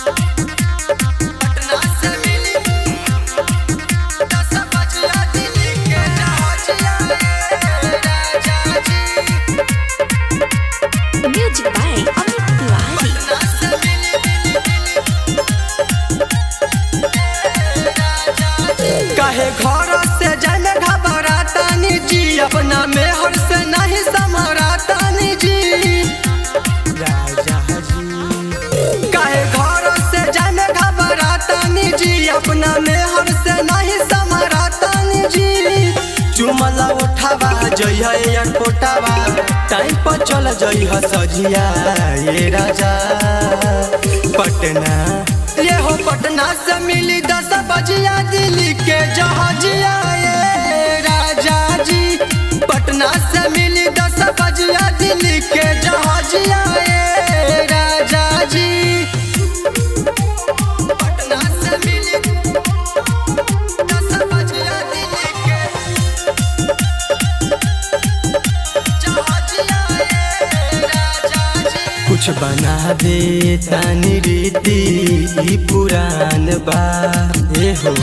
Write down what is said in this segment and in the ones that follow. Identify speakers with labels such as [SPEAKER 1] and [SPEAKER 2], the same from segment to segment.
[SPEAKER 1] पटना से मिली 10 बजिया दिल्ली के जहाजिया राजा जी।
[SPEAKER 2] Music by Amit Tiwari.
[SPEAKER 1] Patna से मिली राजा जी। कहे घर से जाने घबरातानी जी, अपना मेहर से नहीं समरातानी जी राजा जी। कहे घर से जाने घबरातानी जी, अपना मेहर से नहीं समरातानी जी। चुमला उठावा जइहा एयरपोर्टवा, टाइम पर चल जइहा सजिया ये राजा। पटना ये हो पटना से मिली 10 बजिया दिल्ली के जहाजिया ये राजा जी। पटना से मिली 10 बजिया दिल्ली के जहाजिया ये राजा जी। पटना से मिली 10 बजिया दिल्ली के जहाजिया ये राजा जी। कुछ बना दे तानी रीति ई पुरान बा ए हो।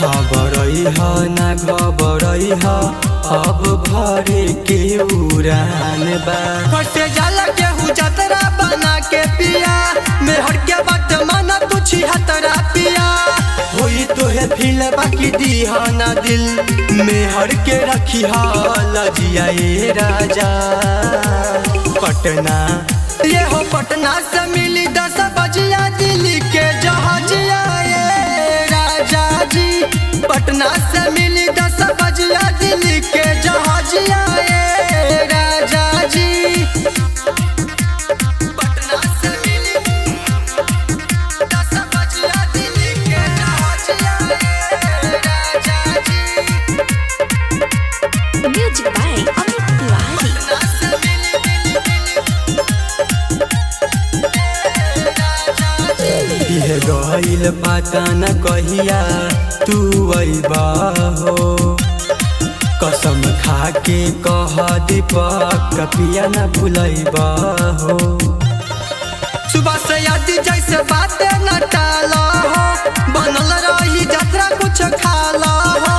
[SPEAKER 1] खबरई ह ना खबरई ह, अब भरे के उड़ान बा। कटे जाला केहू जतरा बना के पिया, मेहर के बात माना तू छिहतरा पिया। होई तोहे फील बाकी दीह ना दिल, मेहर के रखी ह लजिया ए राजा। पटना ये हो पटना से मिली 10 बजिया दिल्ली के जहाजिया ये राजा जी। पटना से मिली 10 बजिया दिल्ली के जहाजिया ये राजा जी। पटना से मिली 10 बजिया दिल्ली के जहाजिया ये राजा जी।
[SPEAKER 2] Music by Amit Tiwari.
[SPEAKER 1] Patna से मिली इहे गइल पता न कहिया तू अइबा हो। कसम खा के कह दीपक पिया न भुलैबा हो। सुबह से यादी जैसे बातें न टाला हो, बनल रही जतरा कुछ खाला हो।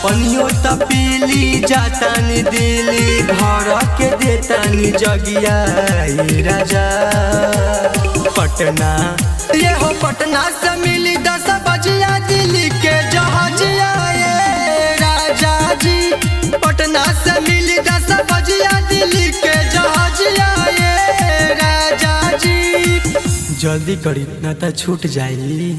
[SPEAKER 1] पनियो त पीली जातानी दिल्ली, घर के देतानी जगिया ये राजा। पटना ये हो पटना से मिली 10 बजिया दिल्ली के जहाजिया ये राजा जी। पटना से मिली 10 बजिया दिल्ली के जहाजिया ये राजा जी। जल्दी करी ना त छूट जाई।